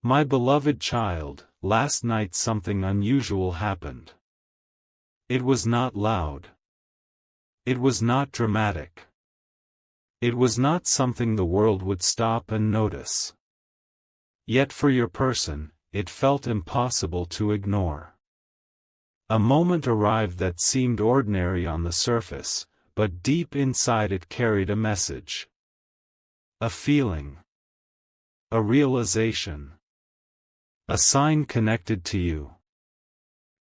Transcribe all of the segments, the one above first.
My beloved child, last night something unusual happened. It was not loud. It was not dramatic. It was not something the world would stop and notice. Yet for your person, it felt impossible to ignore. A moment arrived that seemed ordinary on the surface, but deep inside it carried a message. A feeling. A realization. A sign connected to you.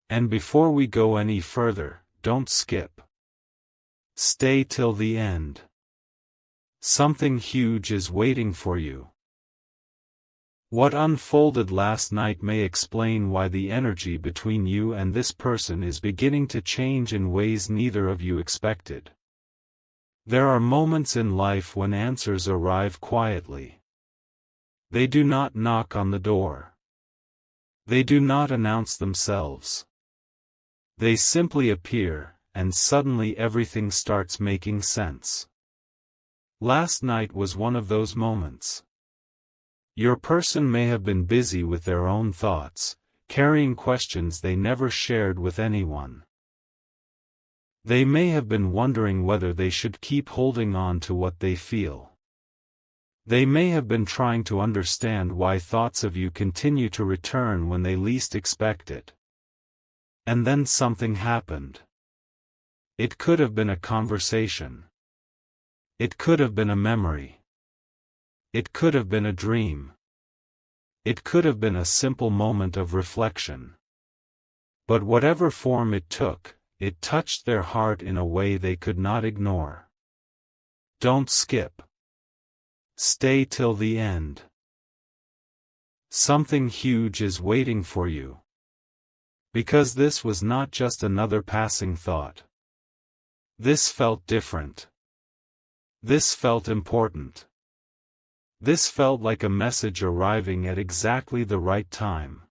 And before we go any further, don't skip. Stay till the end. Something huge is waiting for you. What unfolded last night may explain why the energy between you and this person is beginning to change in ways neither of you expected. There are moments in life when answers arrive quietly. They do not knock on the door. They do not announce themselves. They simply appear, and suddenly everything starts making sense. Last night was one of those moments. Your person may have been busy with their own thoughts, carrying questions they never shared with anyone. They may have been wondering whether they should keep holding on to what they feel. They may have been trying to understand why thoughts of you continue to return when they least expect it. And then something happened. It could have been a conversation. It could have been a memory. It could have been a dream. It could have been a simple moment of reflection. But whatever form it took, it touched their heart in a way they could not ignore. Don't skip. Stay till the end. Something huge is waiting for you. Because this was not just another passing thought. This felt different. This felt important. This felt like a message arriving at exactly the right time.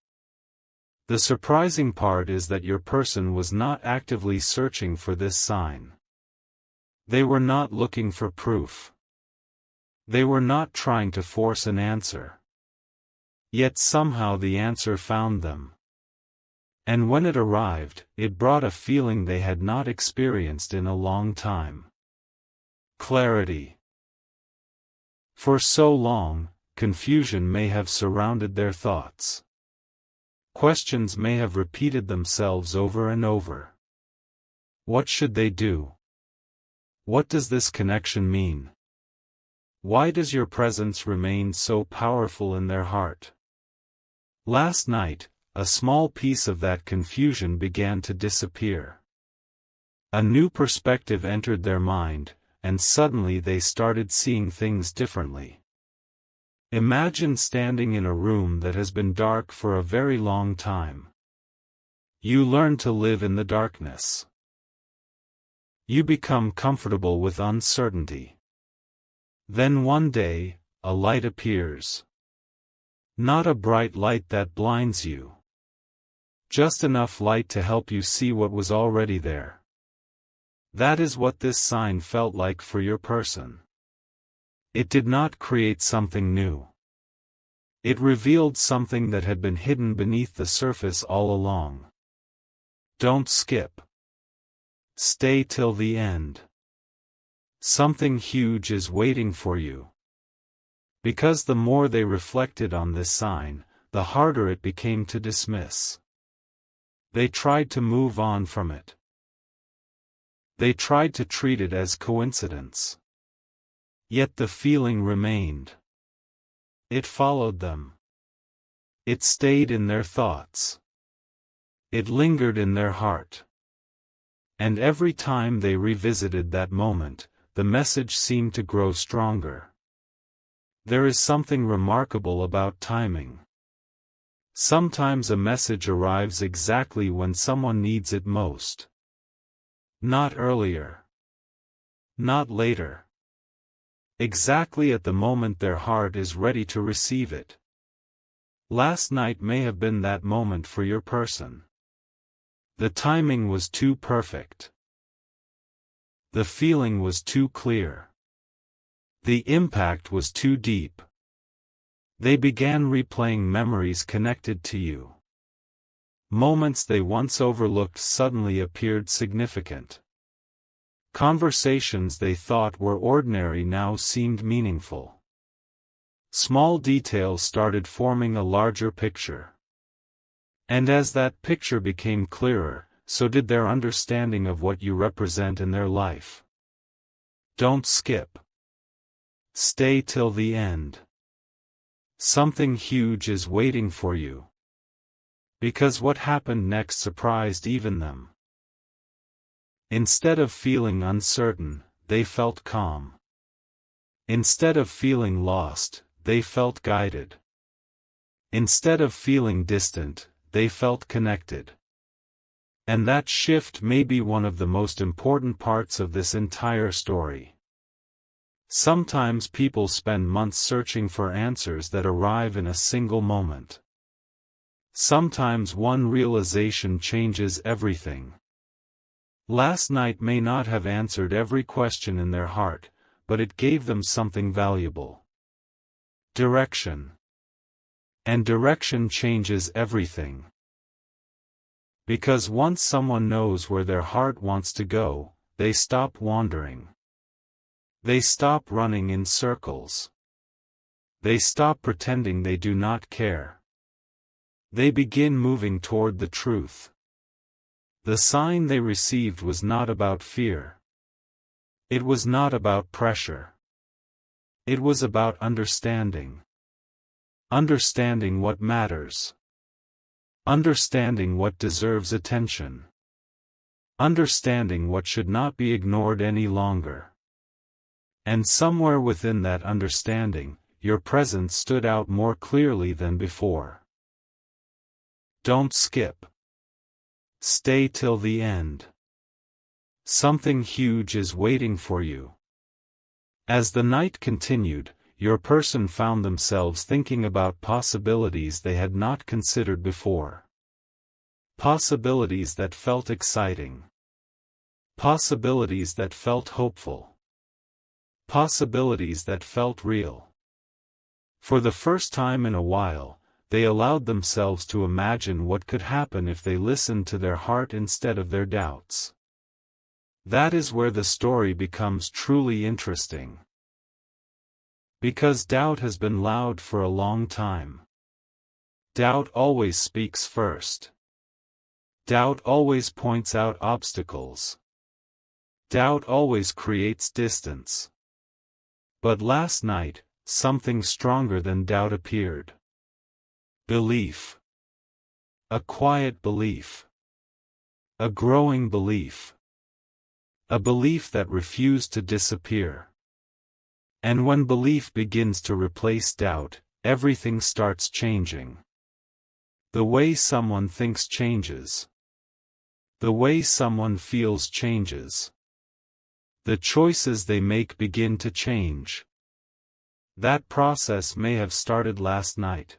The surprising part is that your person was not actively searching for this sign. They were not looking for proof. They were not trying to force an answer. Yet somehow the answer found them. And when it arrived, it brought a feeling they had not experienced in a long time. Clarity. For so long, confusion may have surrounded their thoughts. Questions may have repeated themselves over and over. What should they do? What does this connection mean? Why does your presence remain so powerful in their heart? Last night, a small piece of that confusion began to disappear. A new perspective entered their mind, and suddenly they started seeing things differently. Imagine standing in a room that has been dark for a very long time. You learn to live in the darkness. You become comfortable with uncertainty. Then one day, a light appears. Not a bright light that blinds you. Just enough light to help you see what was already there. That is what this sign felt like for your person. It did not create something new. It revealed something that had been hidden beneath the surface all along. Don't skip. Stay till the end. Something huge is waiting for you. Because the more they reflected on this sign, the harder it became to dismiss. They tried to move on from it. They tried to treat it as coincidence. Yet the feeling remained. It followed them. It stayed in their thoughts. It lingered in their heart. And every time they revisited that moment, the message seemed to grow stronger. There is something remarkable about timing. Sometimes a message arrives exactly when someone needs it most. Not earlier. Not later. Exactly at the moment their heart is ready to receive it. Last night may have been that moment for your person. The timing was too perfect. The feeling was too clear. The impact was too deep. They began replaying memories connected to you. Moments they once overlooked suddenly appeared significant. Conversations they thought were ordinary now seemed meaningful. Small details started forming a larger picture. And as that picture became clearer, so did their understanding of what you represent in their life. Don't skip. Stay till the end. Something huge is waiting for you. Because what happened next surprised even them. Instead of feeling uncertain, they felt calm. Instead of feeling lost, they felt guided. Instead of feeling distant, they felt connected. And that shift may be one of the most important parts of this entire story. Sometimes people spend months searching for answers that arrive in a single moment. Sometimes one realization changes everything. Last night may not have answered every question in their heart, but it gave them something valuable. Direction. And direction changes everything. Because once someone knows where their heart wants to go, they stop wandering. They stop running in circles. They stop pretending they do not care. They begin moving toward the truth. The sign they received was not about fear. It was not about pressure. It was about understanding. Understanding what matters. Understanding what deserves attention. Understanding what should not be ignored any longer. And somewhere within that understanding, your presence stood out more clearly than before. Don't skip. Stay till the end. Something huge is waiting for you. As the night continued, your person found themselves thinking about possibilities they had not considered before. Possibilities that felt exciting. Possibilities that felt hopeful. Possibilities that felt real. For the first time in a while, they allowed themselves to imagine what could happen if they listened to their heart instead of their doubts. That is where the story becomes truly interesting. Because doubt has been loud for a long time. Doubt always speaks first. Doubt always points out obstacles. Doubt always creates distance. But last night, something stronger than doubt appeared. Belief. A quiet belief. A growing belief. A belief that refused to disappear. And when belief begins to replace doubt, everything starts changing. The way someone thinks changes. The way someone feels changes. The choices they make begin to change. That process may have started last night.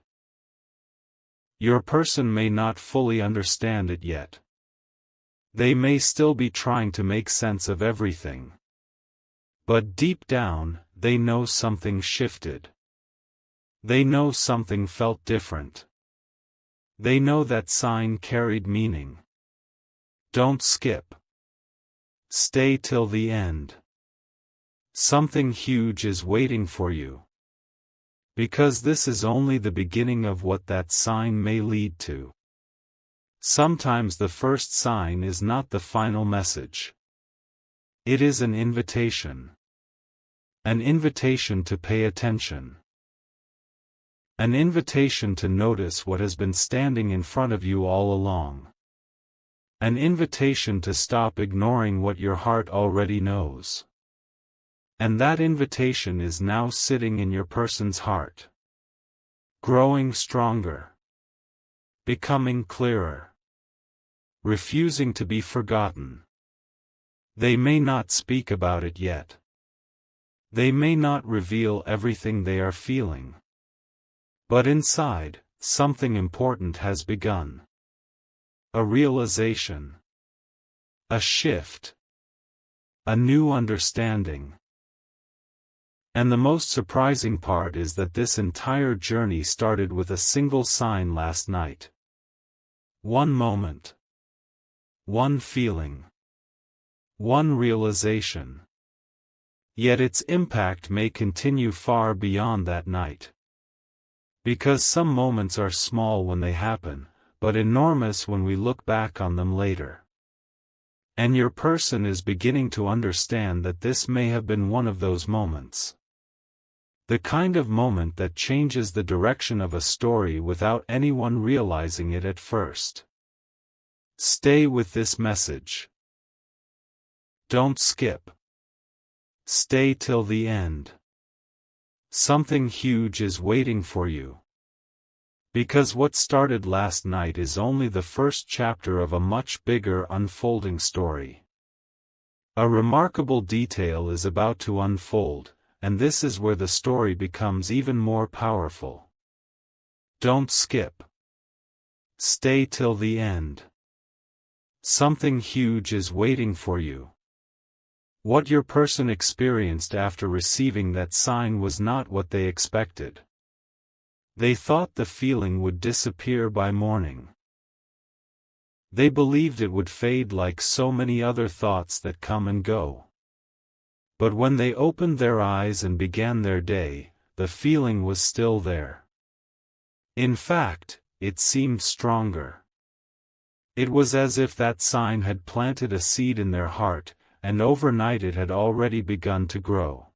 Your person may not fully understand it yet. They may still be trying to make sense of everything. But deep down, they know something shifted. They know something felt different. They know that sign carried meaning. Don't skip. Stay till the end. Something huge is waiting for you. Because this is only the beginning of what that sign may lead to. Sometimes the first sign is not the final message. It is an invitation. An invitation to pay attention. An invitation to notice what has been standing in front of you all along. An invitation to stop ignoring what your heart already knows. And that invitation is now sitting in your person's heart. Growing stronger. Becoming clearer. Refusing to be forgotten. They may not speak about it yet. They may not reveal everything they are feeling. But inside, something important has begun. A realization. A shift. A new understanding. And the most surprising part is that this entire journey started with a single sign last night. One moment. One feeling. One realization. Yet its impact may continue far beyond that night. Because some moments are small when they happen, but enormous when we look back on them later. And your person is beginning to understand that this may have been one of those moments. The kind of moment that changes the direction of a story without anyone realizing it at first. Stay with this message. Don't skip. Stay till the end. Something huge is waiting for you. Because what started last night is only the first chapter of a much bigger unfolding story. A remarkable detail is about to unfold, and this is where the story becomes even more powerful. Don't skip. Stay till the end. Something huge is waiting for you. What your person experienced after receiving that sign was not what they expected. They thought the feeling would disappear by morning. They believed it would fade like so many other thoughts that come and go. But when they opened their eyes and began their day, the feeling was still there. In fact, it seemed stronger. It was as if that sign had planted a seed in their heart, and overnight it had already begun to grow.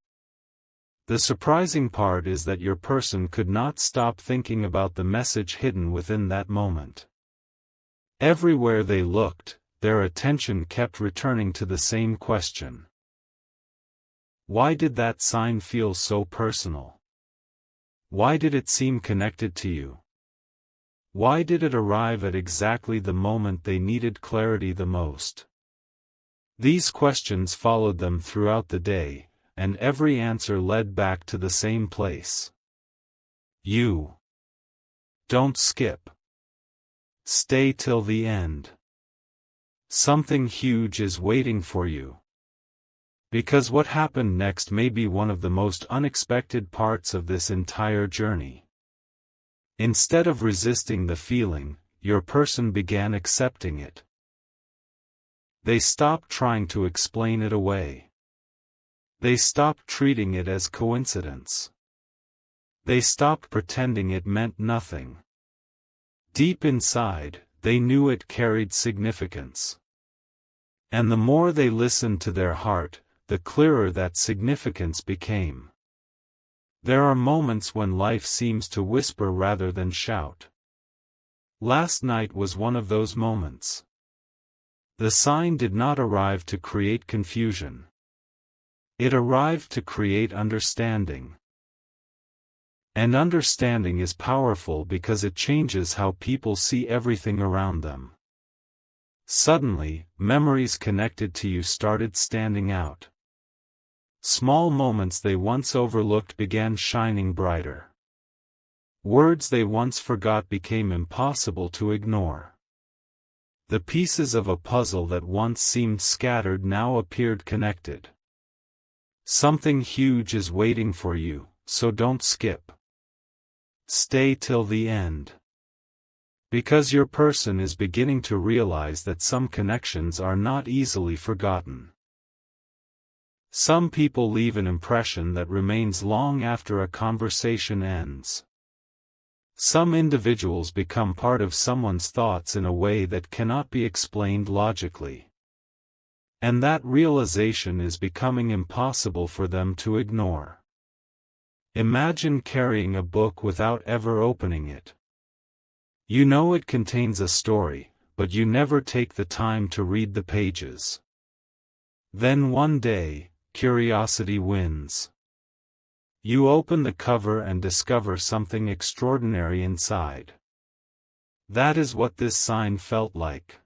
The surprising part is that your person could not stop thinking about the message hidden within that moment. Everywhere they looked, their attention kept returning to the same question. Why did that sign feel so personal? Why did it seem connected to you? Why did it arrive at exactly the moment they needed clarity the most? These questions followed them throughout the day, and every answer led back to the same place. You. Don't skip. Stay till the end. Something huge is waiting for you. Because what happened next may be one of the most unexpected parts of this entire journey. Instead of resisting the feeling, your person began accepting it. They stopped trying to explain it away. They stopped treating it as coincidence. They stopped pretending it meant nothing. Deep inside, they knew it carried significance. And the more they listened to their heart, the clearer that significance became. There are moments when life seems to whisper rather than shout. Last night was one of those moments. The sign did not arrive to create confusion. It arrived to create understanding. And understanding is powerful because it changes how people see everything around them. Suddenly, memories connected to you started standing out. Small moments they once overlooked began shining brighter. Words they once forgot became impossible to ignore. The pieces of a puzzle that once seemed scattered now appeared connected. Something huge is waiting for you, so don't skip. Stay till the end. Because your person is beginning to realize that some connections are not easily forgotten. Some people leave an impression that remains long after a conversation ends. Some individuals become part of someone's thoughts in a way that cannot be explained logically. And that realization is becoming impossible for them to ignore. Imagine carrying a book without ever opening it. You know it contains a story, but you never take the time to read the pages. Then one day, curiosity wins. You open the cover and discover something extraordinary inside. That is what this sign felt like.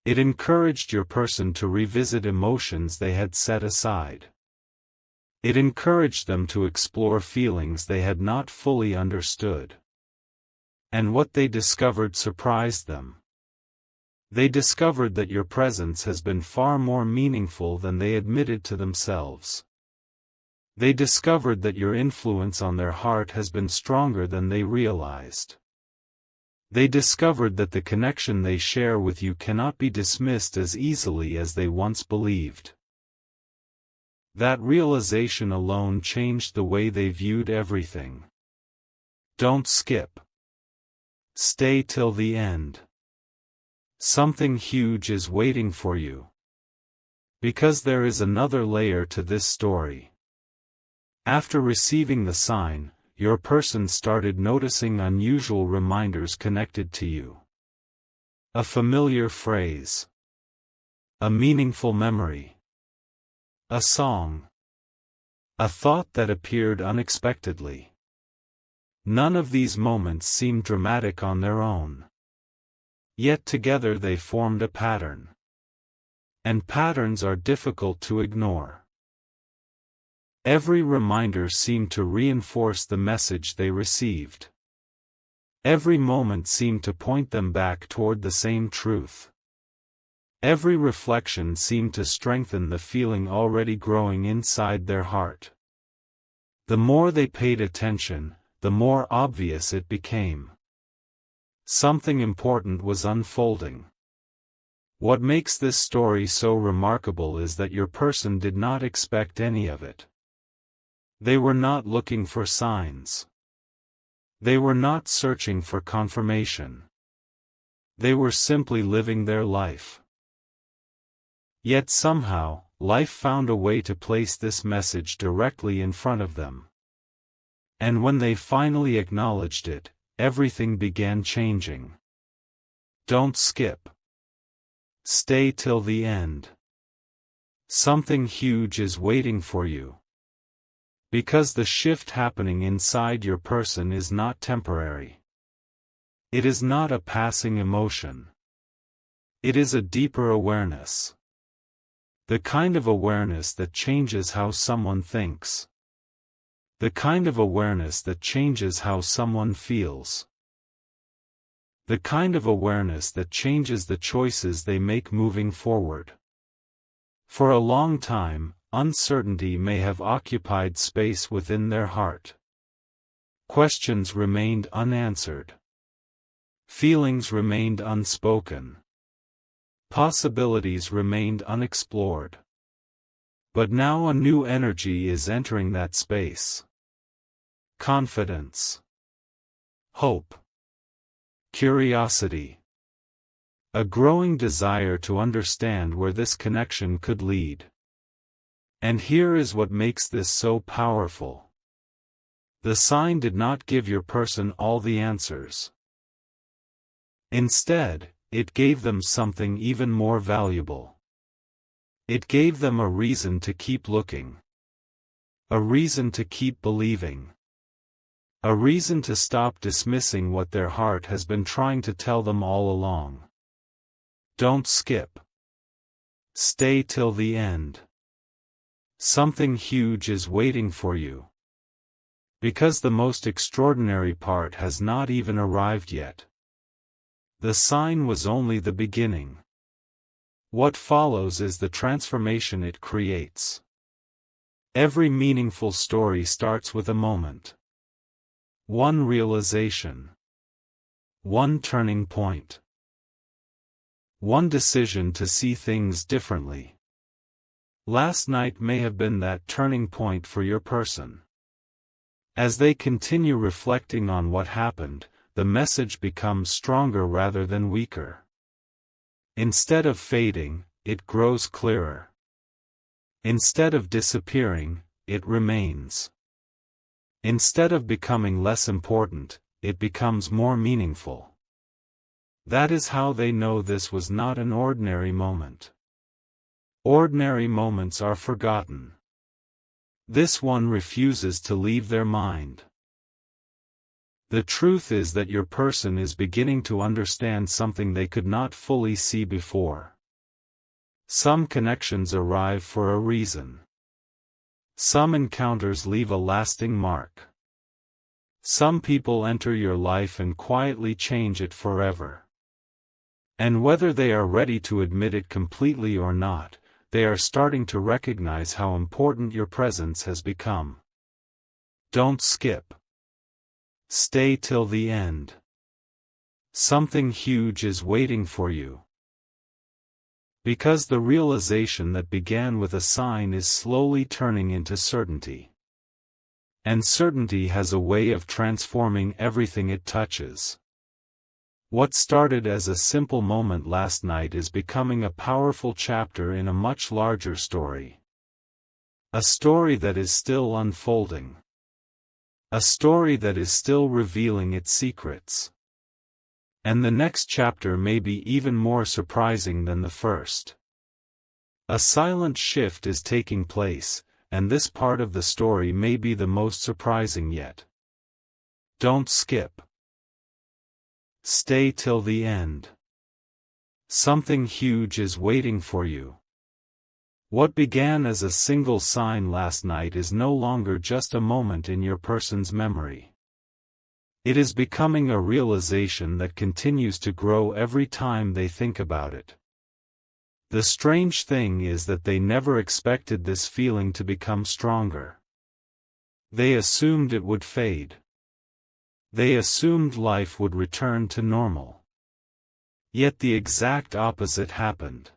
It encouraged your person to revisit emotions they had set aside. It encouraged them to explore feelings they had not fully understood. And what they discovered surprised them. They discovered that your presence has been far more meaningful than they admitted to themselves. They discovered that your influence on their heart has been stronger than they realized. They discovered that the connection they share with you cannot be dismissed as easily as they once believed. That realization alone changed the way they viewed everything. Don't skip. Stay till the end. Something huge is waiting for you. Because there is another layer to this story. After receiving the sign, your person started noticing unusual reminders connected to you. A familiar phrase. A meaningful memory. A song. A thought that appeared unexpectedly. None of these moments seemed dramatic on their own. Yet together they formed a pattern. And patterns are difficult to ignore. Every reminder seemed to reinforce the message they received. Every moment seemed to point them back toward the same truth. Every reflection seemed to strengthen the feeling already growing inside their heart. The more they paid attention, the more obvious it became. Something important was unfolding. What makes this story so remarkable is that your person did not expect any of it. They were not looking for signs. They were not searching for confirmation. They were simply living their life. Yet somehow, life found a way to place this message directly in front of them. And when they finally acknowledged it, everything began changing. Don't skip. Stay till the end. Something huge is waiting for you. Because the shift happening inside your person is not temporary. It is not a passing emotion. It is a deeper awareness. The kind of awareness that changes how someone thinks. The kind of awareness that changes how someone feels. The kind of awareness that changes the choices they make moving forward. For a long time, uncertainty may have occupied space within their heart. Questions remained unanswered. Feelings remained unspoken. Possibilities remained unexplored. But now a new energy is entering that space. Confidence. Hope. Curiosity. A growing desire to understand where this connection could lead. And here is what makes this so powerful. The sign did not give your person all the answers. Instead, it gave them something even more valuable. It gave them a reason to keep looking. A reason to keep believing. A reason to stop dismissing what their heart has been trying to tell them all along. Don't skip. Stay till the end. Something huge is waiting for you. Because the most extraordinary part has not even arrived yet. The sign was only the beginning. What follows is the transformation it creates. Every meaningful story starts with a moment. One realization. One turning point. One decision to see things differently. Last night may have been that turning point for your person. As they continue reflecting on what happened, the message becomes stronger rather than weaker. Instead of fading, it grows clearer. Instead of disappearing, it remains. Instead of becoming less important, it becomes more meaningful. That is how they know this was not an ordinary moment. Ordinary moments are forgotten. This one refuses to leave their mind. The truth is that your person is beginning to understand something they could not fully see before. Some connections arrive for a reason. Some encounters leave a lasting mark. Some people enter your life and quietly change it forever. And whether they are ready to admit it completely or not, they are starting to recognize how important your presence has become. Don't skip. Stay till the end. Something huge is waiting for you. Because the realization that began with a sign is slowly turning into certainty. And certainty has a way of transforming everything it touches. What started as a simple moment last night is becoming a powerful chapter in a much larger story. A story that is still unfolding. A story that is still revealing its secrets. And the next chapter may be even more surprising than the first. A silent shift is taking place, and this part of the story may be the most surprising yet. Don't skip. Stay till the end. Something huge is waiting for you. What began as a single sign last night is no longer just a moment in your person's memory. It is becoming a realization that continues to grow every time they think about it. The strange thing is that they never expected this feeling to become stronger. They assumed it would fade. They assumed life would return to normal. Yet the exact opposite happened.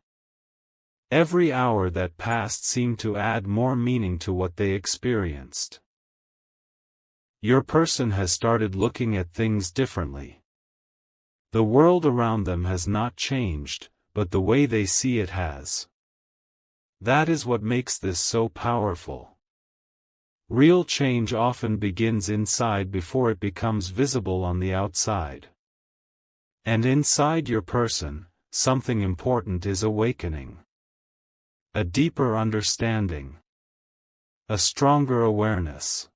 Every hour that passed seemed to add more meaning to what they experienced. Your person has started looking at things differently. The world around them has not changed, but the way they see it has. That is what makes this so powerful. Real change often begins inside before it becomes visible on the outside. And inside your person, something important is awakening. A deeper understanding. A stronger awareness.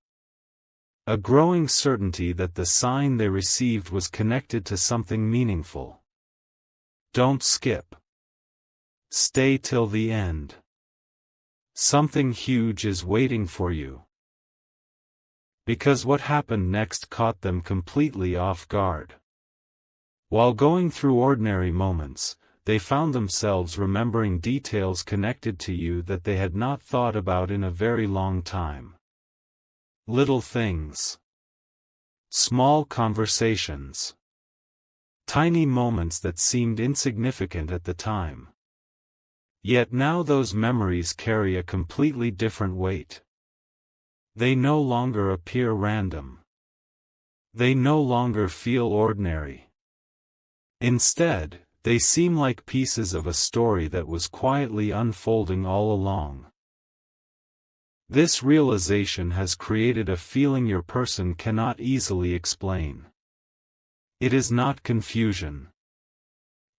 A growing certainty that the sign they received was connected to something meaningful. Don't skip. Stay till the end. Something huge is waiting for you. Because what happened next caught them completely off guard. While going through ordinary moments, they found themselves remembering details connected to you that they had not thought about in a very long time. Little things. Small conversations. Tiny moments that seemed insignificant at the time. Yet now those memories carry a completely different weight. They no longer appear random. They no longer feel ordinary. Instead, they seem like pieces of a story that was quietly unfolding all along. This realization has created a feeling your person cannot easily explain. It is not confusion.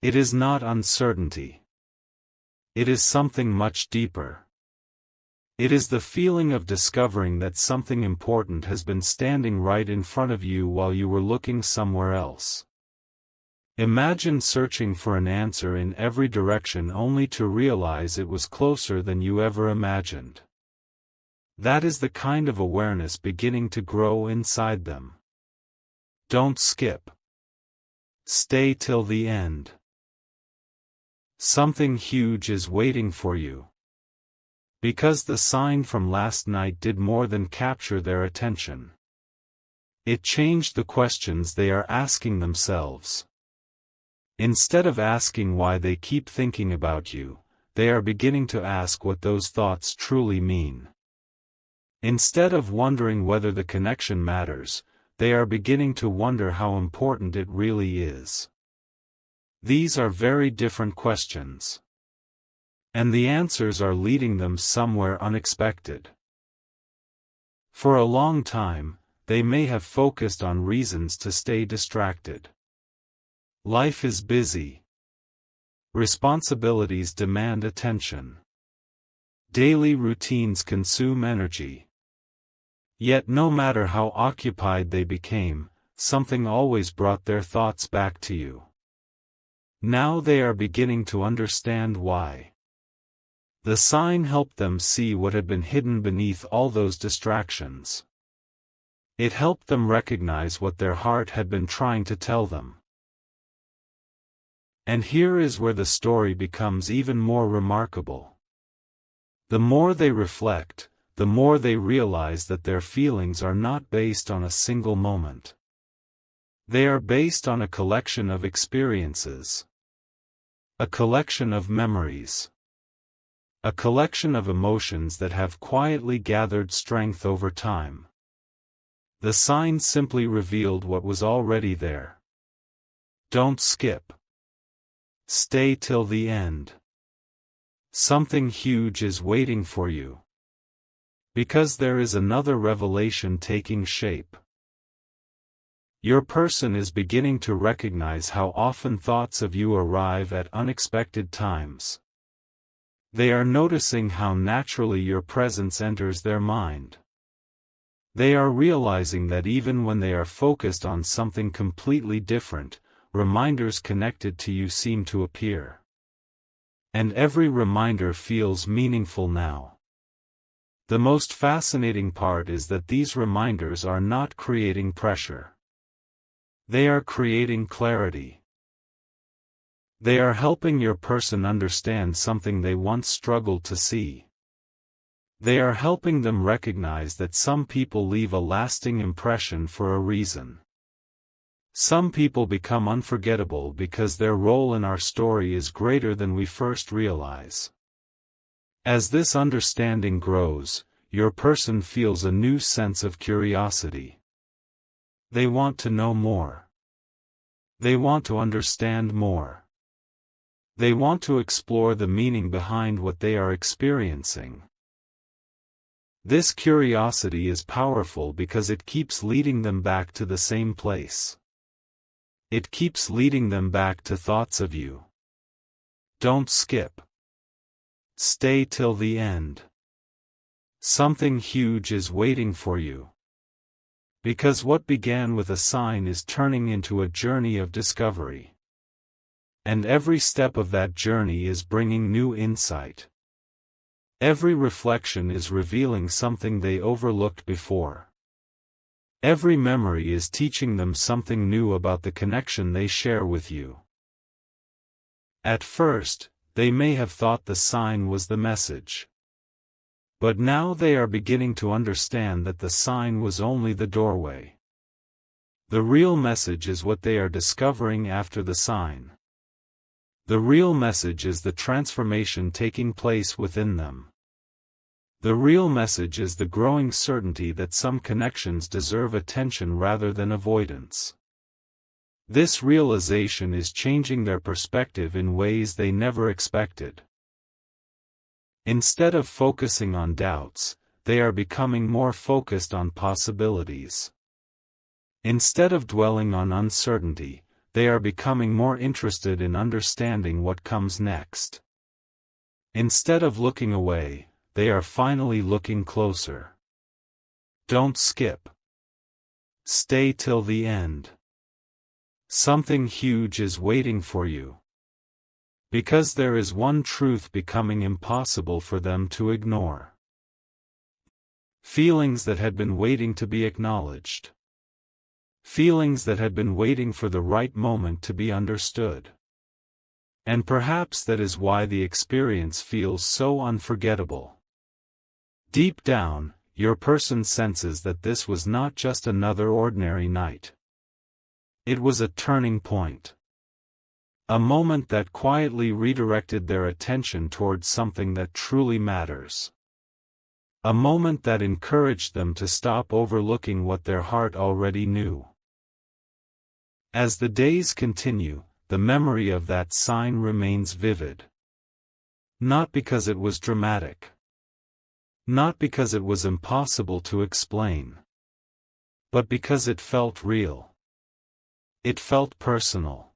It is not uncertainty. It is something much deeper. It is the feeling of discovering that something important has been standing right in front of you while you were looking somewhere else. Imagine searching for an answer in every direction only to realize it was closer than you ever imagined. That is the kind of awareness beginning to grow inside them. Don't skip. Stay till the end. Something huge is waiting for you. Because the sign from last night did more than capture their attention. It changed the questions they are asking themselves. Instead of asking why they keep thinking about you, they are beginning to ask what those thoughts truly mean. Instead of wondering whether the connection matters, they are beginning to wonder how important it really is. These are very different questions. And the answers are leading them somewhere unexpected. For a long time, they may have focused on reasons to stay distracted. Life is busy. Responsibilities demand attention. Daily routines consume energy. Yet no matter how occupied they became, something always brought their thoughts back to you. Now they are beginning to understand why. The sign helped them see what had been hidden beneath all those distractions. It helped them recognize what their heart had been trying to tell them. And here is where the story becomes even more remarkable. The more they reflect, the more they realize that their feelings are not based on a single moment. They are based on a collection of experiences. A collection of memories. A collection of emotions that have quietly gathered strength over time. The sign simply revealed what was already there. Don't skip. Stay till the end. Something huge is waiting for you. Because there is another revelation taking shape. Your person is beginning to recognize how often thoughts of you arrive at unexpected times. They are noticing how naturally your presence enters their mind. They are realizing that even when they are focused on something completely different, reminders connected to you seem to appear. And every reminder feels meaningful now. The most fascinating part is that these reminders are not creating pressure. They are creating clarity. They are helping your person understand something they once struggled to see. They are helping them recognize that some people leave a lasting impression for a reason. Some people become unforgettable because their role in our story is greater than we first realize. As this understanding grows, your person feels a new sense of curiosity. They want to know more. They want to understand more. They want to explore the meaning behind what they are experiencing. This curiosity is powerful because it keeps leading them back to the same place. It keeps leading them back to thoughts of you. Don't skip. Stay till the end. Something huge is waiting for you. Because what began with a sign is turning into a journey of discovery. And every step of that journey is bringing new insight. Every reflection is revealing something they overlooked before. Every memory is teaching them something new about the connection they share with you. At first, they may have thought the sign was the message. But now they are beginning to understand that the sign was only the doorway. The real message is what they are discovering after the sign. The real message is the transformation taking place within them. The real message is the growing certainty that some connections deserve attention rather than avoidance. This realization is changing their perspective in ways they never expected. Instead of focusing on doubts, they are becoming more focused on possibilities. Instead of dwelling on uncertainty, they are becoming more interested in understanding what comes next. Instead of looking away, they are finally looking closer. Don't skip. Stay till the end. Something huge is waiting for you. Because there is one truth becoming impossible for them to ignore. Feelings that had been waiting to be acknowledged. Feelings that had been waiting for the right moment to be understood. And perhaps that is why the experience feels so unforgettable. Deep down, your person senses that this was not just another ordinary night. It was a turning point. A moment that quietly redirected their attention towards something that truly matters. A moment that encouraged them to stop overlooking what their heart already knew. As the days continue, the memory of that sign remains vivid. Not because it was dramatic. Not because it was impossible to explain. But because it felt real. It felt personal.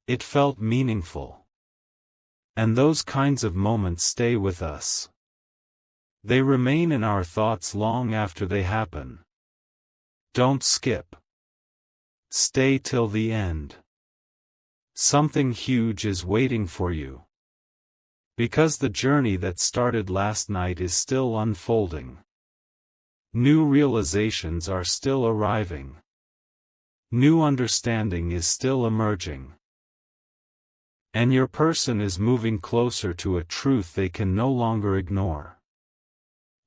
It felt meaningful. And those kinds of moments stay with us. They remain in our thoughts long after they happen. Don't skip. Stay till the end. Something huge is waiting for you. Because the journey that started last night is still unfolding. New realizations are still arriving. New understanding is still emerging. And your person is moving closer to a truth they can no longer ignore.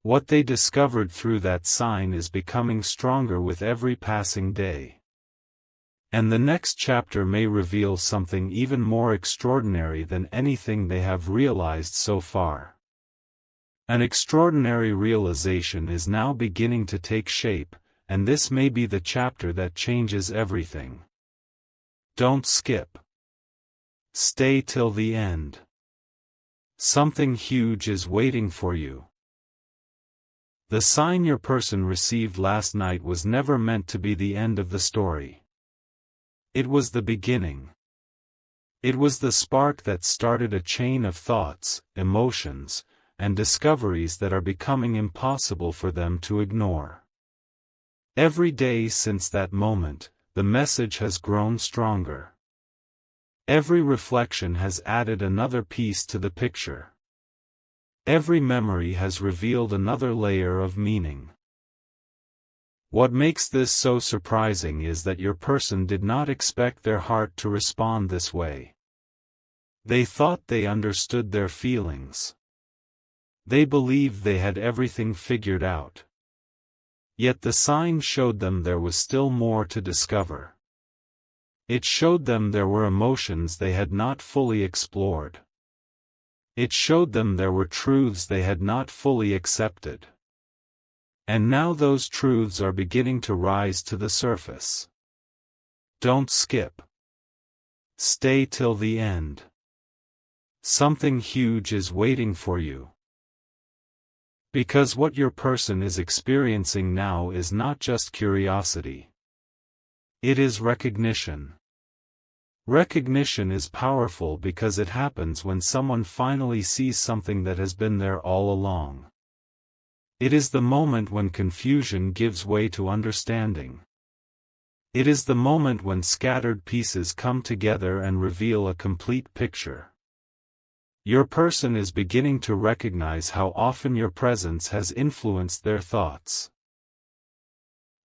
What they discovered through that sign is becoming stronger with every passing day. And the next chapter may reveal something even more extraordinary than anything they have realized so far. An extraordinary realization is now beginning to take shape, and this may be the chapter that changes everything. Don't skip. Stay till the end. Something huge is waiting for you. The sign your person received last night was never meant to be the end of the story. It was the beginning. It was the spark that started a chain of thoughts, emotions, and discoveries that are becoming impossible for them to ignore. Every day since that moment, the message has grown stronger. Every reflection has added another piece to the picture. Every memory has revealed another layer of meaning. What makes this so surprising is that your person did not expect their heart to respond this way. They thought they understood their feelings. They believed they had everything figured out. Yet the sign showed them there was still more to discover. It showed them there were emotions they had not fully explored. It showed them there were truths they had not fully accepted. And now those truths are beginning to rise to the surface. Don't skip. Stay till the end. Something huge is waiting for you. Because what your person is experiencing now is not just curiosity. It is recognition. Recognition is powerful because it happens when someone finally sees something that has been there all along. It is the moment when confusion gives way to understanding. It is the moment when scattered pieces come together and reveal a complete picture. Your person is beginning to recognize how often your presence has influenced their thoughts.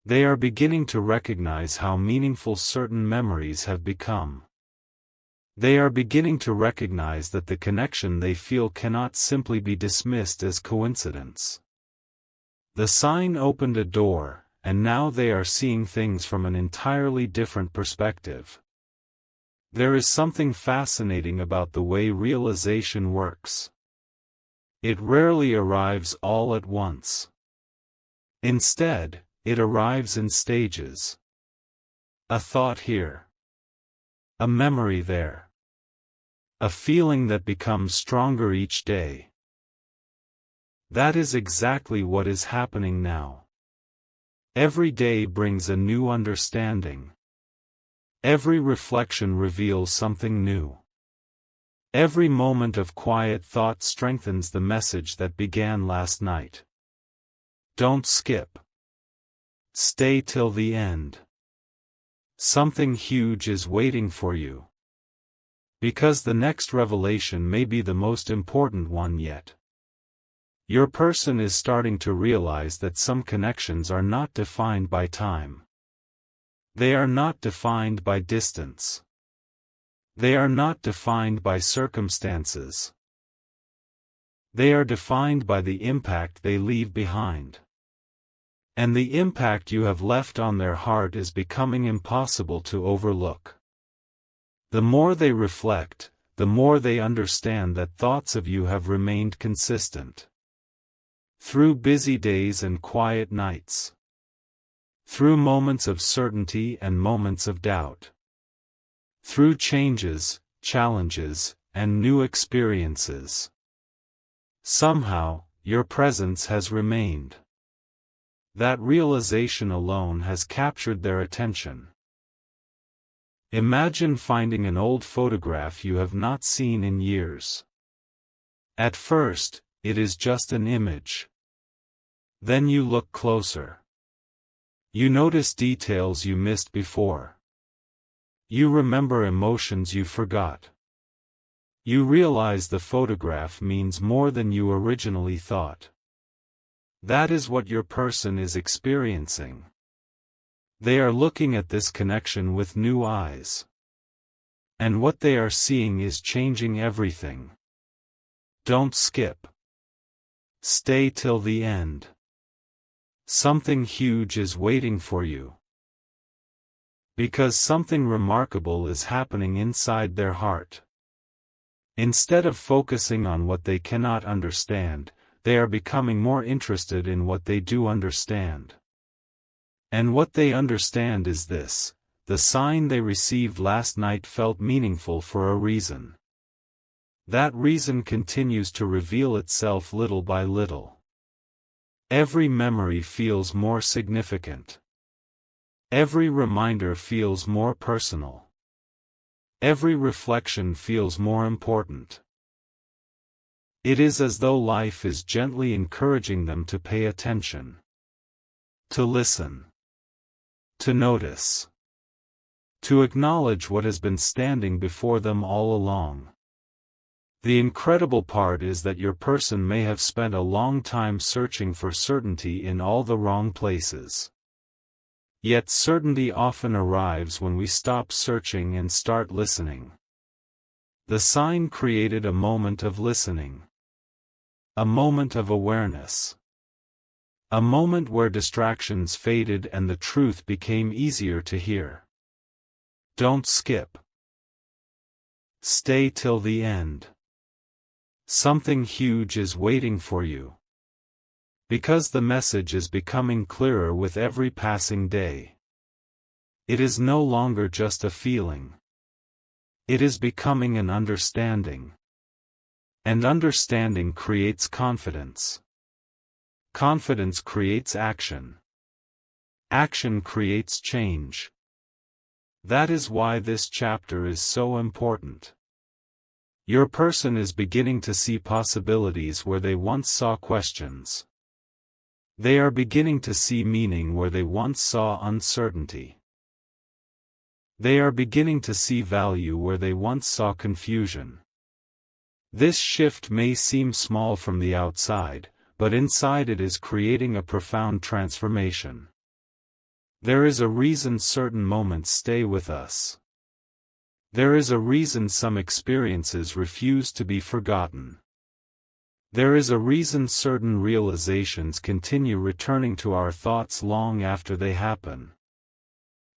They are beginning to recognize how meaningful certain memories have become. They are beginning to recognize that the connection they feel cannot simply be dismissed as coincidence. The sign opened a door, and now they are seeing things from an entirely different perspective. There is something fascinating about the way realization works. It rarely arrives all at once. Instead, it arrives in stages. A thought here. A memory there. A feeling that becomes stronger each day. That is exactly what is happening now. Every day brings a new understanding. Every reflection reveals something new. Every moment of quiet thought strengthens the message that began last night. Don't skip. Stay till the end. Something huge is waiting for you. Because the next revelation may be the most important one yet. Your person is starting to realize that some connections are not defined by time. They are not defined by distance. They are not defined by circumstances. They are defined by the impact they leave behind. And the impact you have left on their heart is becoming impossible to overlook. The more they reflect, the more they understand that thoughts of you have remained consistent. Through busy days and quiet nights. Through moments of certainty and moments of doubt. Through changes, challenges, and new experiences. Somehow, your presence has remained. That realization alone has captured their attention. Imagine finding an old photograph you have not seen in years. At first, it is just an image. Then you look closer. You notice details you missed before. You remember emotions you forgot. You realize the photograph means more than you originally thought. That is what your person is experiencing. They are looking at this connection with new eyes. And what they are seeing is changing everything. Don't skip. Stay till the end. Something huge is waiting for you. Because something remarkable is happening inside their heart. Instead of focusing on what they cannot understand, they are becoming more interested in what they do understand. And what they understand is this: the sign they received last night felt meaningful for a reason. That reason continues to reveal itself little by little. Every memory feels more significant. Every reminder feels more personal. Every reflection feels more important. It is as though life is gently encouraging them to pay attention. To listen. To notice. To acknowledge what has been standing before them all along. The incredible part is that your person may have spent a long time searching for certainty in all the wrong places. Yet certainty often arrives when we stop searching and start listening. The sign created a moment of listening. A moment of awareness. A moment where distractions faded and the truth became easier to hear. Don't skip. Stay till the end. Something huge is waiting for you. Because the message is becoming clearer with every passing day. It is no longer just a feeling. It is becoming an understanding. And understanding creates confidence. Confidence creates action. Action creates change. That is why this chapter is so important. Your person is beginning to see possibilities where they once saw questions. They are beginning to see meaning where they once saw uncertainty. They are beginning to see value where they once saw confusion. This shift may seem small from the outside, but inside it is creating a profound transformation. There is a reason certain moments stay with us. There is a reason some experiences refuse to be forgotten. There is a reason certain realizations continue returning to our thoughts long after they happen.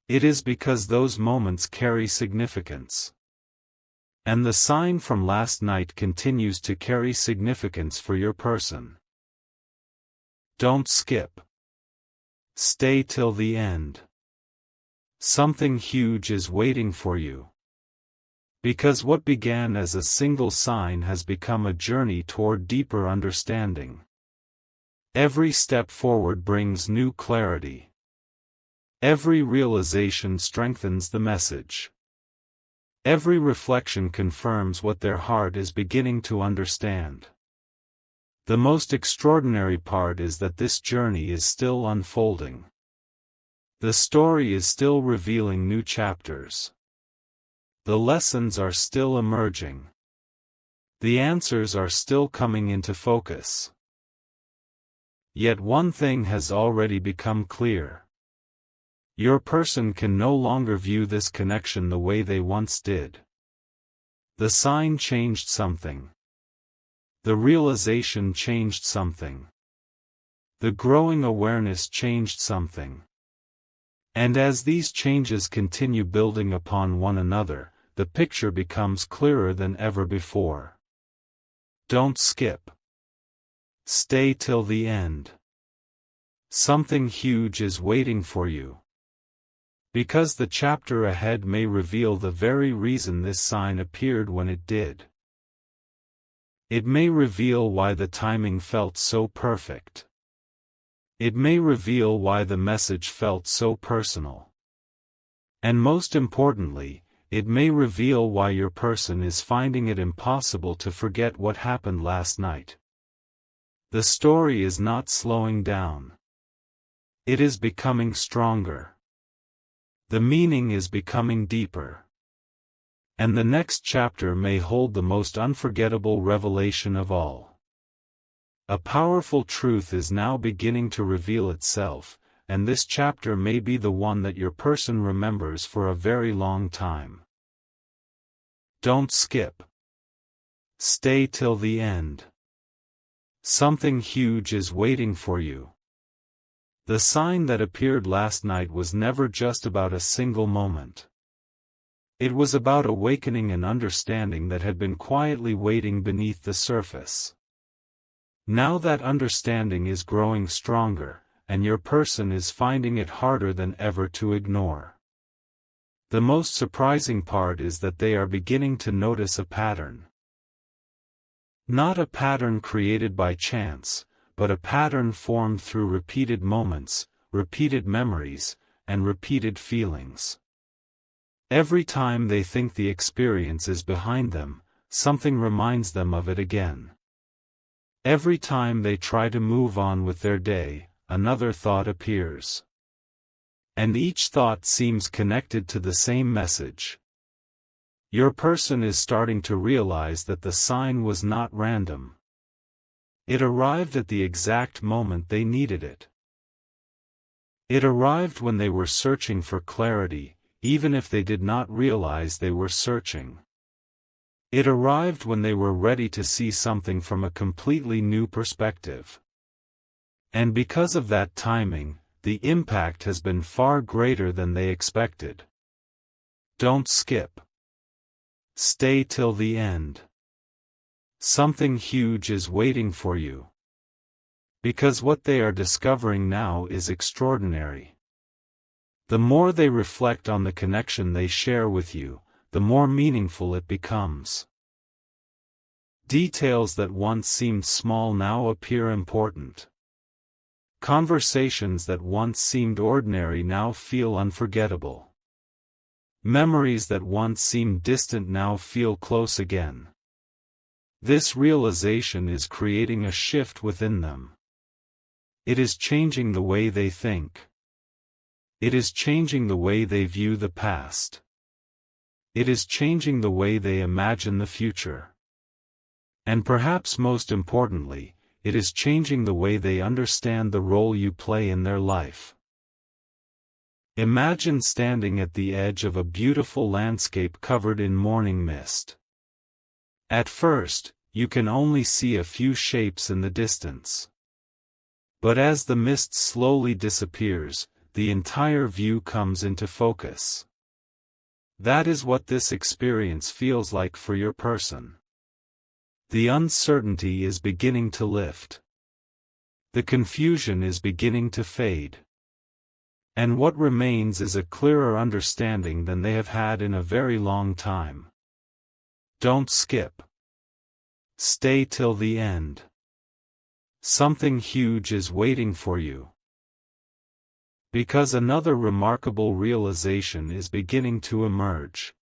It is because those moments carry significance. And the sign from last night continues to carry significance for your person. Don't skip. Stay till the end. Something huge is waiting for you. Because what began as a single sign has become a journey toward deeper understanding. Every step forward brings new clarity. Every realization strengthens the message. Every reflection confirms what their heart is beginning to understand. The most extraordinary part is that this journey is still unfolding. The story is still revealing new chapters. The lessons are still emerging. The answers are still coming into focus. Yet one thing has already become clear. Your person can no longer view this connection the way they once did. The sign changed something. The realization changed something. The growing awareness changed something. And as these changes continue building upon one another, the picture becomes clearer than ever before. Don't skip. Stay till the end. Something huge is waiting for you. Because the chapter ahead may reveal the very reason this sign appeared when it did. It may reveal why the timing felt so perfect. It may reveal why the message felt so personal. And most importantly, it may reveal why your person is finding it impossible to forget what happened last night. The story is not slowing down. It is becoming stronger. The meaning is becoming deeper. And the next chapter may hold the most unforgettable revelation of all. A powerful truth is now beginning to reveal itself, and this chapter may be the one that your person remembers for a very long time. Don't skip. Stay till the end. Something huge is waiting for you. The sign that appeared last night was never just about a single moment. It was about awakening an understanding that had been quietly waiting beneath the surface. Now that understanding is growing stronger, and your person is finding it harder than ever to ignore. The most surprising part is that they are beginning to notice a pattern. Not a pattern created by chance, but a pattern formed through repeated moments, repeated memories, and repeated feelings. Every time they think the experience is behind them, something reminds them of it again. Every time they try to move on with their day, another thought appears. And each thought seems connected to the same message. Your person is starting to realize that the sign was not random. It arrived at the exact moment they needed it. It arrived when they were searching for clarity, even if they did not realize they were searching. It arrived when they were ready to see something from a completely new perspective. And because of that timing, the impact has been far greater than they expected. Don't skip. Stay till the end. Something huge is waiting for you. Because what they are discovering now is extraordinary. The more they reflect on the connection they share with you, the more meaningful it becomes. Details that once seemed small now appear important. Conversations that once seemed ordinary now feel unforgettable. Memories that once seemed distant now feel close again. This realization is creating a shift within them. It is changing the way they think. It is changing the way they view the past. It is changing the way they imagine the future. And perhaps most importantly, it is changing the way they understand the role you play in their life. Imagine standing at the edge of a beautiful landscape covered in morning mist. At first, you can only see a few shapes in the distance. But as the mist slowly disappears, the entire view comes into focus. That is what this experience feels like for your person. The uncertainty is beginning to lift. The confusion is beginning to fade. And what remains is a clearer understanding than they have had in a very long time. Don't skip. Stay till the end. Something huge is waiting for you. Because another remarkable realization is beginning to emerge.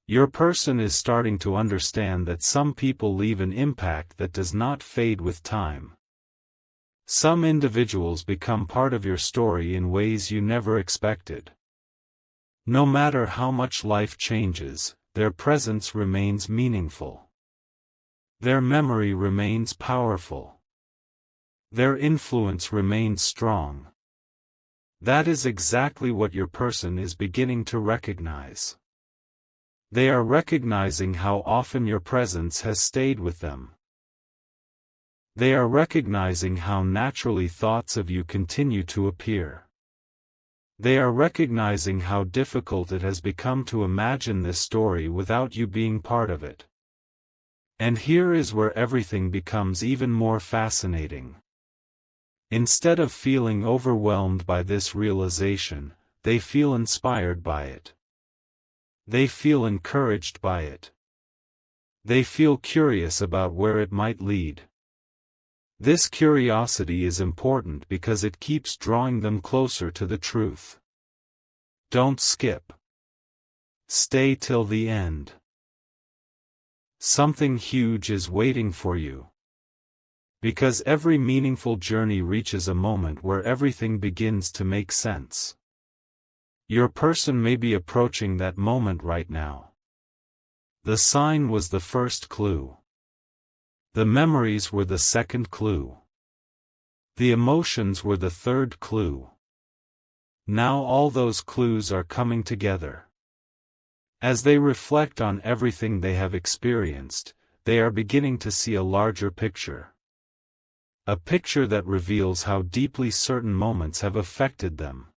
Your person is starting to understand that some people leave an impact that does not fade with time. Some individuals become part of your story in ways you never expected. No matter how much life changes, their presence remains meaningful. Their memory remains powerful. Their influence remains strong. That is exactly what your person is beginning to recognize. They are recognizing how often your presence has stayed with them. They are recognizing how naturally thoughts of you continue to appear. They are recognizing how difficult it has become to imagine this story without you being part of it. And here is where everything becomes even more fascinating. Instead of feeling overwhelmed by this realization, they feel inspired by it. They feel encouraged by it. They feel curious about where it might lead. This curiosity is important because it keeps drawing them closer to the truth. Don't skip. Stay till the end. Something huge is waiting for you. Because every meaningful journey reaches a moment where everything begins to make sense. Your person may be approaching that moment right now. The sign was the first clue. The memories were the second clue. The emotions were the third clue. Now all those clues are coming together. As they reflect on everything they have experienced, they are beginning to see a larger picture. A picture that reveals how deeply certain moments have affected them.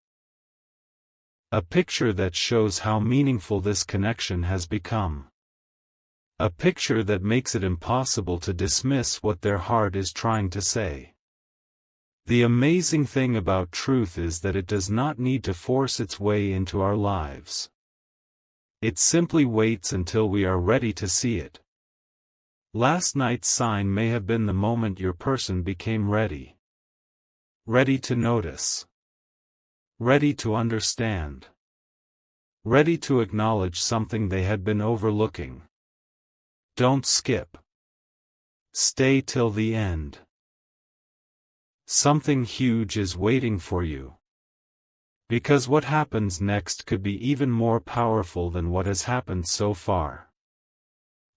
A picture that shows how meaningful this connection has become. A picture that makes it impossible to dismiss what their heart is trying to say. The amazing thing about truth is that it does not need to force its way into our lives. It simply waits until we are ready to see it. Last night's sign may have been the moment your person became ready. Ready to notice. Ready to understand. Ready to acknowledge something they had been overlooking. Don't skip. Stay till the end. Something huge is waiting for you. Because what happens next could be even more powerful than what has happened so far.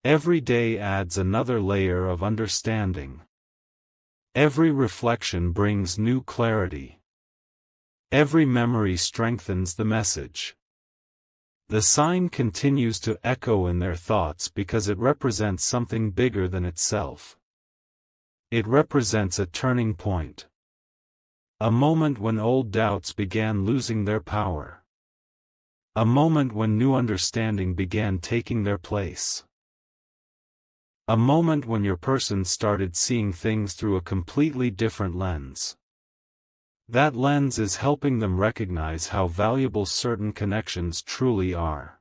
Every day adds another layer of understanding. Every reflection brings new clarity. Every memory strengthens the message. The sign continues to echo in their thoughts because it represents something bigger than itself. It represents a turning point. A moment when old doubts began losing their power. A moment when new understanding began taking their place. A moment when your person started seeing things through a completely different lens. That lens is helping them recognize how valuable certain connections truly are.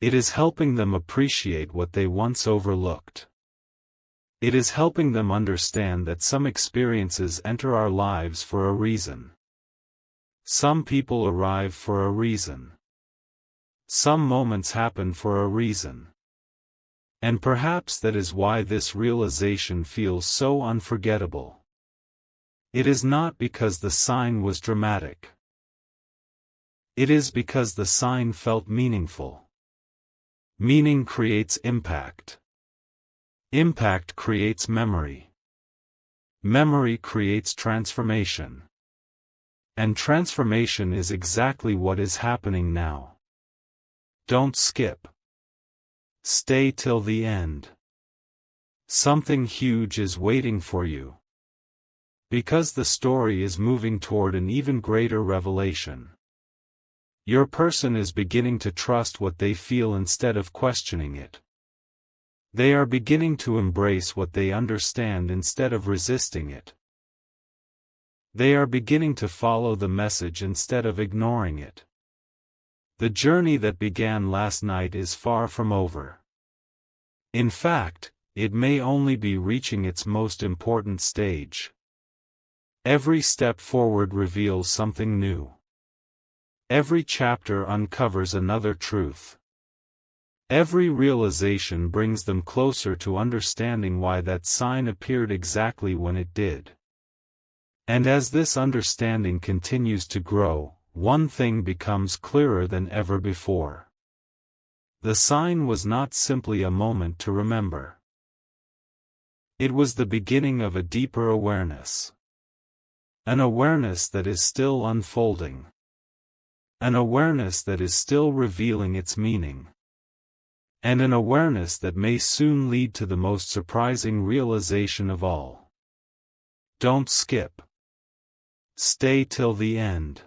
It is helping them appreciate what they once overlooked. It is helping them understand that some experiences enter our lives for a reason. Some people arrive for a reason. Some moments happen for a reason. And perhaps that is why this realization feels so unforgettable. It is not because the sign was dramatic. It is because the sign felt meaningful. Meaning creates impact. Impact creates memory. Memory creates transformation. And transformation is exactly what is happening now. Don't skip. Stay till the end. Something huge is waiting for you. Because the story is moving toward an even greater revelation. Your person is beginning to trust what they feel instead of questioning it. They are beginning to embrace what they understand instead of resisting it. They are beginning to follow the message instead of ignoring it. The journey that began last night is far from over. In fact, it may only be reaching its most important stage. Every step forward reveals something new. Every chapter uncovers another truth. Every realization brings them closer to understanding why that sign appeared exactly when it did. And as this understanding continues to grow, one thing becomes clearer than ever before. The sign was not simply a moment to remember. It was the beginning of a deeper awareness. An awareness that is still unfolding. An awareness that is still revealing its meaning. And an awareness that may soon lead to the most surprising realization of all. Don't skip. Stay till the end.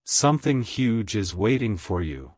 Something huge is waiting for you.